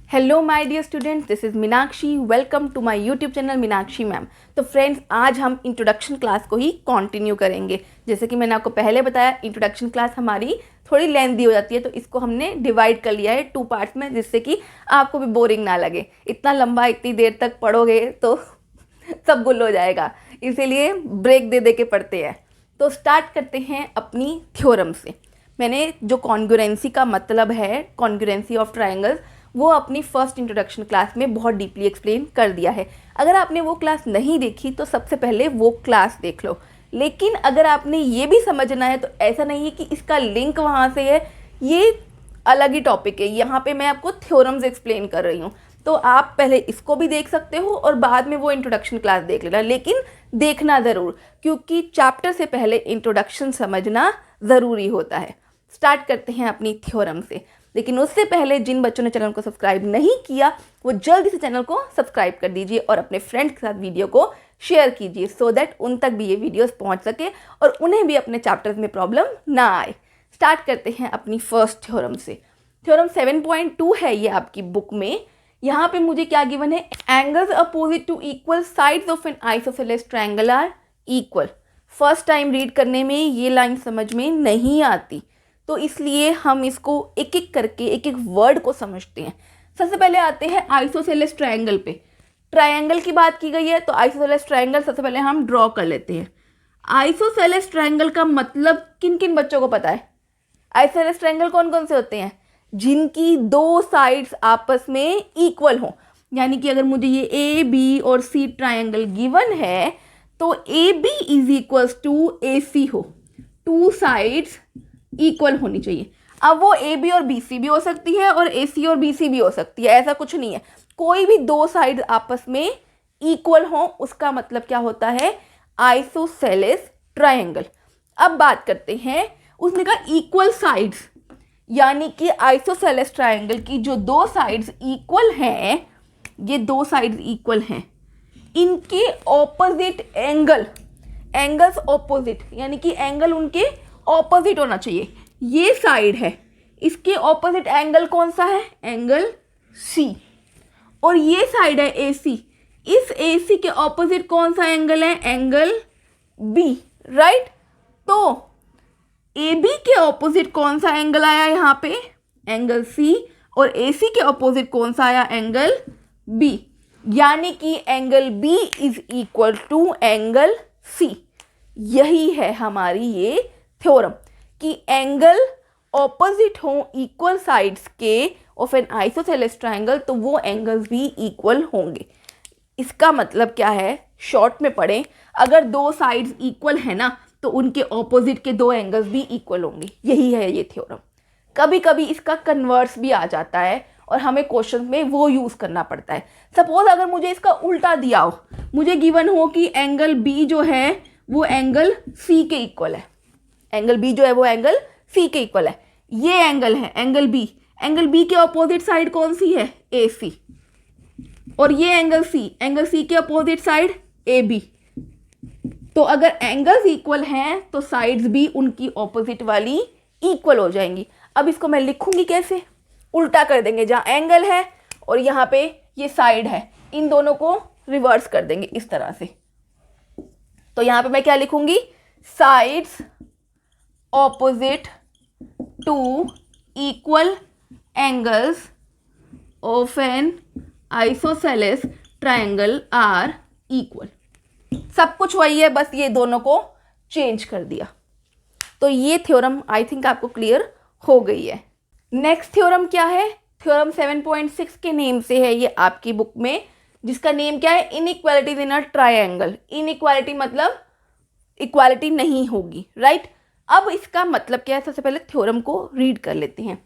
Hello my dear students, this is Meenakshi. Welcome to my YouTube channel Meenakshi ma'am. तो friends, आज हम introduction class को ही continue करेंगे। जैसे कि मैंने आपको पहले बताया, इंट्रोडक्शन क्लास हमारी थोड़ी लेंथी हो जाती है, तो इसको हमने डिवाइड कर लिया है 2 पार्ट्स में, जिससे कि आपको भी बोरिंग ना लगे। इतना लंबा इतनी देर तक पढ़ोगे तो सब गुल हो जाएगा, इसीलिए ब्रेक दे दे के पढ़ते हैं। तो स्टार्ट करते हैं अपनी थ्योरम से। मैंने जो कॉन्ग्रुएंसी का मतलब है, कॉन्ग्रुएंसी ऑफ ट्रायंगल्स, वो अपनी फर्स्ट इंट्रोडक्शन क्लास में बहुत डीपली एक्सप्लेन कर दिया है। अगर आपने वो क्लास नहीं देखी तो सबसे पहले वो क्लास देख लो। लेकिन अगर आपने ये भी समझना है तो ऐसा नहीं है कि इसका लिंक वहाँ से है, ये अलग ही टॉपिक है। यहाँ पे मैं आपको थ्योरम्स एक्सप्लेन कर रही हूँ, तो आप पहले इसको भी देख सकते हो और बाद में वो इंट्रोडक्शन क्लास देख लेना। लेकिन देखना ज़रूर, क्योंकि चैप्टर से पहले इंट्रोडक्शन समझना ज़रूरी होता है। स्टार्ट करते हैं अपनी थ्योरम से। लेकिन उससे पहले जिन बच्चों ने चैनल को सब्सक्राइब नहीं किया, वो जल्दी से चैनल को सब्सक्राइब कर दीजिए और अपने फ्रेंड्स के साथ वीडियो को शेयर कीजिए, सो दैट उन तक भी ये वीडियोस पहुंच सके और उन्हें भी अपने चैप्टर्स में प्रॉब्लम ना आए। स्टार्ट करते हैं अपनी फर्स्ट थ्योरम से। थ्योरम 7.2 है ये आपकी बुक में। यहाँ पे मुझे क्या गिवन है, angles opposite to equal sides of an isosceles triangle are equal. First time read करने में ये लाइन समझ में नहीं आती, तो इसलिए हम इसको एक एक करके एक एक वर्ड को समझते हैं। सबसे पहले आते हैं आइसोसेलेस ट्रायंगल पे। ट्रायंगल की बात की गई है तो आइसोसेलेस ट्रायंगल सबसे पहले हम ड्रॉ कर लेते हैं। आइसोसेलेस ट्रायंगल का मतलब किन किन बच्चों को पता है? आइसोसेलेस ट्रायंगल कौन कौन से होते हैं? जिनकी दो साइड्स आपस में इक्वल हो। यानी कि अगर मुझे ये ए बी और सी ट्रायंगल गिवन है तो A B is equals to A C हो, टू साइड्स इक्वल होनी चाहिए। अब वो ए बी और बी सी भी हो सकती है और ए सी और बी सी भी हो सकती है, ऐसा कुछ नहीं है। कोई भी दो साइड आपस में इक्वल हो, उसका मतलब क्या होता है? Isosceles triangle. अब बात करते हैं, उसने कहा इक्वल साइड्स, यानी कि आइसोसेलेस ट्रायंगल की जो दो साइड्स इक्वल हैं, ये दो साइड्स इक्वल हैं, इनके ऑपोजिट एंगल, एंगल्स ऑपोजिट, यानी कि एंगल उनके ऑपोजिट होना चाहिए। ये साइड है, इसके ऑपोजिट एंगल कौन सा है? Angle C. और ये साइड है ए सी, इस ए सी के ऑपोजिट कौन सा एंगल है? Angle B, right. तो ए बी के ऑपोजिट कौन सा एंगल आया यहाँ पे? Angle C. और ए सी के ऑपोजिट कौन सा आया? Angle B. यानी कि angle B is equal to angle C. यही है हमारी ये थ्योरम कि एंगल ऑपोजिट हो इक्वल साइड्स के ऑफ एन आइसोसेलेस ट्रायंगल, तो वो एंगल्स भी इक्वल होंगे। इसका मतलब क्या है? शॉर्ट में पढ़ें, अगर दो साइड्स इक्वल है ना, तो उनके ऑपोजिट के दो एंगल्स भी इक्वल होंगे। यही है ये थ्योरम। कभी कभी इसका कन्वर्स भी आ जाता है और हमें क्वेश्चन में वो यूज़ करना पड़ता है। सपोज अगर मुझे इसका उल्टा दिया हो, मुझे गिवन हो कि एंगल बी जो है वो एंगल सी के इक्वल है, एंगल बी जो है वो एंगल सी के इक्वल है, ये एंगल है एंगल बी। एंगल बी के अपोजिट साइड कौन सी है? ए सी। और ये एंगल सी के अपोजिट साइड ए बी। तो अगर एंगल्स इक्वल हैं तो साइड्स भी उनकी ऑपोजिट वाली इक्वल हो जाएंगी। अब इसको मैं लिखूंगी कैसे? उल्टा कर देंगे, जहाँ एंगल है और यहाँ पे ये साइड है, इन दोनों को रिवर्स कर देंगे इस तरह से। तो यहाँ पे मैं क्या लिखूंगी? Sides opposite to equal angles of an isosceles triangle are equal। सब कुछ वही है, बस ये दोनों को चेंज कर दिया। तो ये थ्योरम आई थिंक आपको क्लियर हो गई है। नेक्स्ट थ्योरम क्या है? थ्योरम 7.6 के नेम से है ये आपकी बुक में, जिसका नेम क्या है? Inequalities in a triangle. Inequality मतलब इक्वालिटी नहीं होगी, राइट। अब इसका मतलब क्या है? सबसे पहले थ्योरम को रीड कर लेते हैं।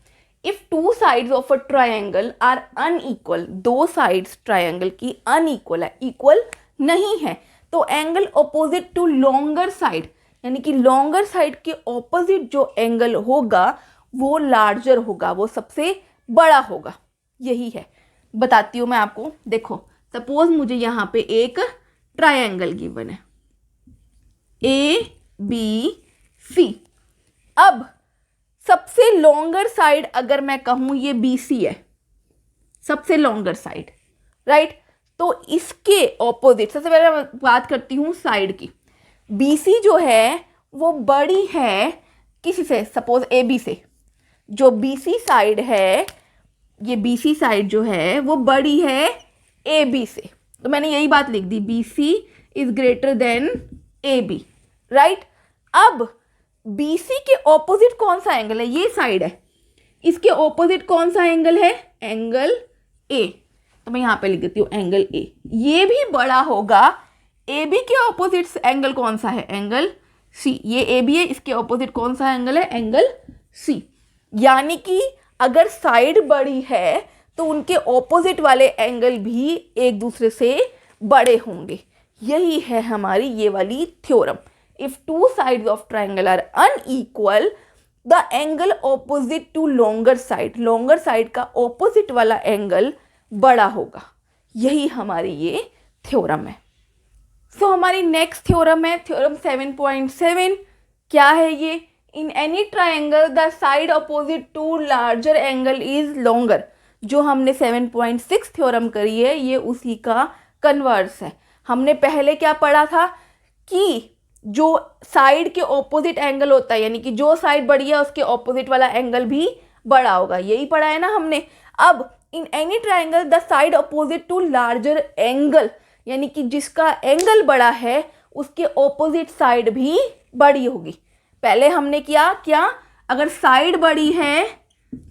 If two sides of a triangle are unequal, दो साइड्स ट्रायंगल की अनइक्वल है, इक्वल नहीं है, तो angle opposite to longer side, यानी कि लॉन्गर साइड के ऑपोजिट जो एंगल होगा वो लार्जर होगा, वो सबसे बड़ा होगा। यही है, बताती हूँ मैं आपको। देखो, सपोज मुझे यहाँ पे एक ट्रायंगल गिवन है, ए बी सी। अब सबसे लॉन्गर साइड अगर मैं कहूं ये बी सी है, सबसे लॉन्गर साइड, राइट। तो इसके ऑपोजिट, सबसे पहले मैं बात करती हूँ साइड की। BC जो है वो बड़ी है किसी से, सपोज AB से। जो BC साइड है, ये BC साइड जो है वो बड़ी है AB से, तो मैंने यही बात लिख दी, BC is greater then AB, right. अब BC के ऑपोजिट कौन सा एंगल है, ये साइड है, इसके ऑपोजिट कौन सा एंगल है, एंगल A। तो मैं यहाँ पे लिख देती हूँ एंगल A। ये भी बड़ा होगा, AB के ऑपोजिट एंगल कौन सा है, एंगल C। ये AB है, इसके ऑपोजिट कौन सा एंगल है, एंगल C। यानी कि अगर साइड बड़ी है तो उनके ऑपोजिट वाले एंगल भी एक दूसरे से बड़े होंगे। यही है हमारी ये वाली theorem. If two sides of triangle are unequal, the angle opposite to longer side का ऑपोजिट वाला एंगल बड़ा होगा। यही हमारी ये थ्योरम है। सो हमारी नेक्स्ट थ्योरम है थ्योरम 7.7। क्या है ये, in any triangle the side opposite to larger angle is longer. जो हमने 7.6 थ्योरम करी है ये उसी का कन्वर्स है। हमने पहले क्या पढ़ा था कि जो साइड के ऑपोजिट एंगल होता है, यानी कि जो साइड बड़ी है उसके ऑपोजिट वाला एंगल भी बड़ा होगा, यही पढ़ा है ना हमने। अब in any triangle the side opposite to larger angle, यानी कि जिसका एंगल बड़ा है उसके ऑपोजिट साइड भी बड़ी होगी। पहले हमने क्या अगर साइड बड़ी है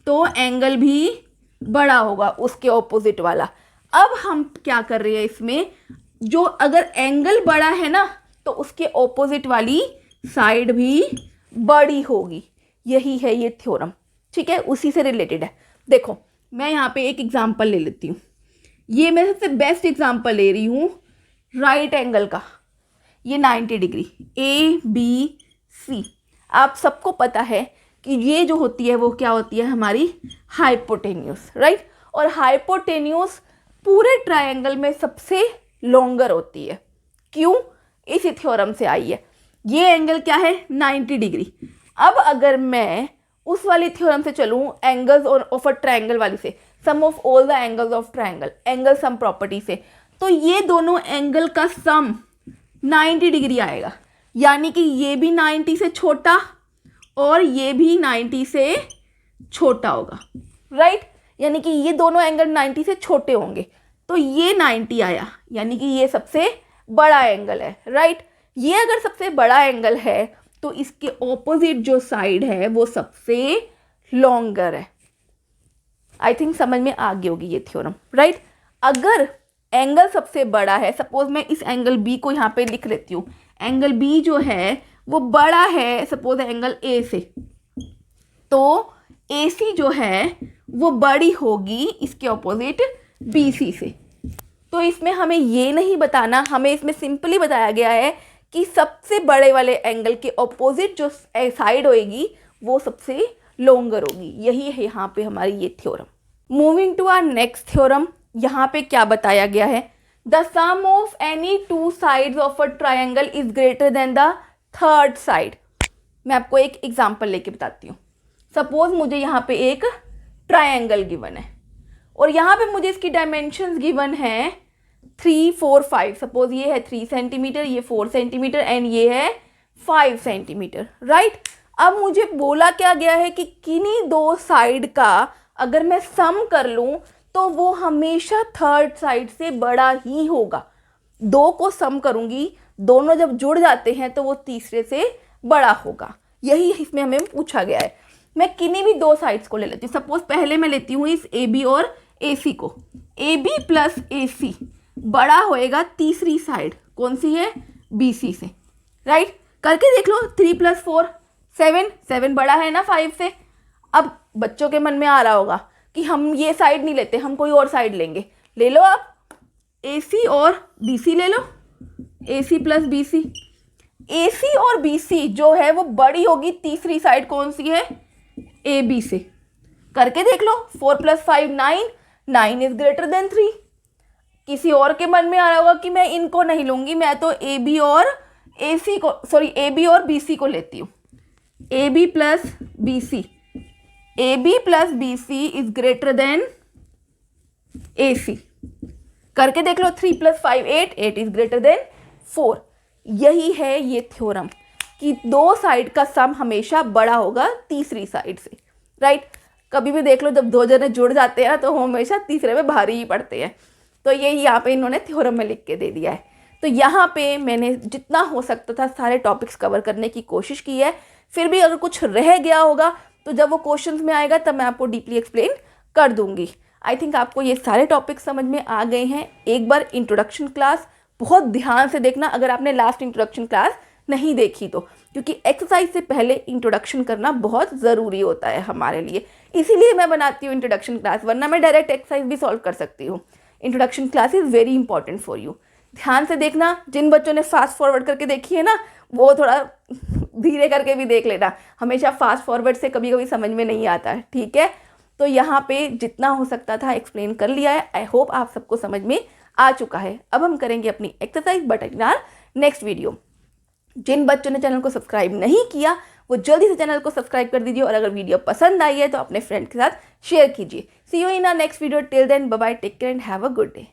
तो एंगल भी बड़ा होगा उसके ऑपोजिट वाला। अब हम क्या कर रहे हैं इसमें, जो अगर एंगल बड़ा है ना तो उसके ऑपोजिट वाली साइड भी बड़ी होगी। यही है ये थ्योरम, ठीक है, उसी से रिलेटेड है। देखो मैं यहाँ पे एक एग्जांपल ले लेती हूँ। ये मैं सबसे बेस्ट एग्जांपल ले रही हूँ राइट एंगल का। ये 90 डिग्री ABC। आप सबको पता है कि ये जो होती है वो क्या होती है, हमारी हाइपोटेन्यूस, राइट। और हाइपोटेन्यूस पूरे ट्रायंगल में सबसे लॉन्गर होती है। क्यों, इसी थ्योरम से आई है। ये एंगल क्या है, 90 डिग्री। अब अगर मैं उस वाली थ्योरम से चलूँ एंगल्स ऑफ अ ट्रायंगल वाली से, sum of all the angles of triangle, angle sum property से, तो ये दोनों एंगल का सम 90 डिग्री आएगा। यानी कि ये भी 90 से छोटा और ये भी 90 से छोटा होगा, राइट। यानी कि ये दोनों एंगल 90 से छोटे होंगे, तो ये 90 आया, यानी कि ये सबसे बड़ा एंगल है, राइट। ये अगर सबसे बड़ा एंगल है तो इसके ऑपोजिट जो साइड है वो सबसे लॉन्गर है। आई थिंक समझ में आ गई होगी ये थ्योरम, राइट। अगर एंगल सबसे बड़ा है, सपोज मैं इस एंगल B को यहाँ पे लिख लेती हूँ, एंगल B जो है वो बड़ा है सपोज एंगल A से, तो AC जो है वो बड़ी होगी इसके ऑपोजिट BC से। तो इसमें हमें ये नहीं बताना, हमें इसमें सिंपली बताया गया है कि सबसे बड़े वाले एंगल के ऑपोजिट जो साइड होएगी वो सबसे लॉन्गर होगी। यही है यहाँ पे हमारी ये theorem. Moving to our next theorem, यहाँ पे क्या बताया गया है, the sum of any two sides of a triangle is greater than the third side. मैं आपको एक एग्जांपल लेके बताती हूँ। सपोज मुझे यहाँ पे एक ट्रायंगल गिवन है और यहाँ पे मुझे इसकी डायमेंशंस गिवन है 3, 4, 5। सपोज ये है 3 सेंटीमीटर, ये 4 सेंटीमीटर एंड ये है 5 सेंटीमीटर, राइट। अब मुझे बोला क्या गया है कि किन्हीं दो साइड का अगर मैं सम कर लूँ तो वो हमेशा थर्ड साइड से बड़ा ही होगा। दो को सम करूँगी, दोनों जब जुड़ जाते हैं तो वो तीसरे से बड़ा होगा। यही इसमें हमें पूछा गया है। मैं किन्हीं भी दो साइड्स को ले लेती हूँ। सपोज पहले मैं लेती हूँ इस AB और AC को। AB प्लस AC बड़ा होएगा तीसरी साइड, कौन सी है, BC से, राइट। करके देख लो, 3 + 4 7, 7 बड़ा है ना 5 से। अब बच्चों के मन में आ रहा होगा कि हम ये साइड नहीं लेते, हम कोई और साइड लेंगे। ले लो आप AC और BC ले लो, AC प्लस BC। AC और BC जो है वो बड़ी होगी तीसरी साइड, कौन सी है, AB से। करके देख लो, 4 + 5 9, 9 इज ग्रेटर देन 3। किसी और के मन में आ रहा होगा कि मैं इनको नहीं लूंगी, मैं तो AB और AC को, सॉरी AB और BC को लेती हूँ। AB plus BC is greater then AC। करके देख लो, 3 + 5 8, 8 इज ग्रेटर देन 4। यही है ये थ्योरम कि दो साइड का सम हमेशा बड़ा होगा तीसरी साइड से, राइट। कभी भी देख लो, जब दो जने जुड़ जाते हैं तो हमेशा तीसरे में भारी ही पड़ते हैं। तो ये यहाँ पे इन्होंने थ्योरम में लिख के दे दिया है। तो यहाँ पे मैंने जितना हो सकता था सारे टॉपिक्स कवर करने की कोशिश की है। फिर भी अगर कुछ रह गया होगा तो जब वो क्वेश्चंस में आएगा तब मैं आपको डीपली एक्सप्लेन कर दूंगी। आई थिंक आपको ये सारे टॉपिक्स समझ में आ गए हैं। एक बार इंट्रोडक्शन क्लास बहुत ध्यान से देखना अगर आपने लास्ट इंट्रोडक्शन क्लास नहीं देखी तो, क्योंकि एक्सरसाइज से पहले इंट्रोडक्शन करना बहुत ज़रूरी होता है हमारे लिए। इसीलिए मैं बनाती हूँ इंट्रोडक्शन क्लास, वरना मैं डायरेक्ट एक्सरसाइज भी सॉल्व कर सकती हूँ। Introduction class is very important for you. ध्यान से देखना, जिन बच्चों ने फास्ट फॉरवर्ड करके देखी है ना, वो थोड़ा धीरे करके भी देख लेना। हमेशा फास्ट फॉरवर्ड से कभी कभी समझ में नहीं आता है, ठीक है। तो यहाँ पे जितना हो सकता था एक्सप्लेन कर लिया है। आई होप आप सबको समझ में आ चुका है। अब हम करेंगे अपनी exercise but in our next video. जिन बच्चों ने चैनल को सब्सक्राइब नहीं किया वो जल्दी से चैनल को सब्सक्राइब कर दीजिए, और अगर वीडियो पसंद आई है तो अपने फ्रेंड के साथ शेयर कीजिए। See you in our next video. Till then bye bye, take care and have a good day.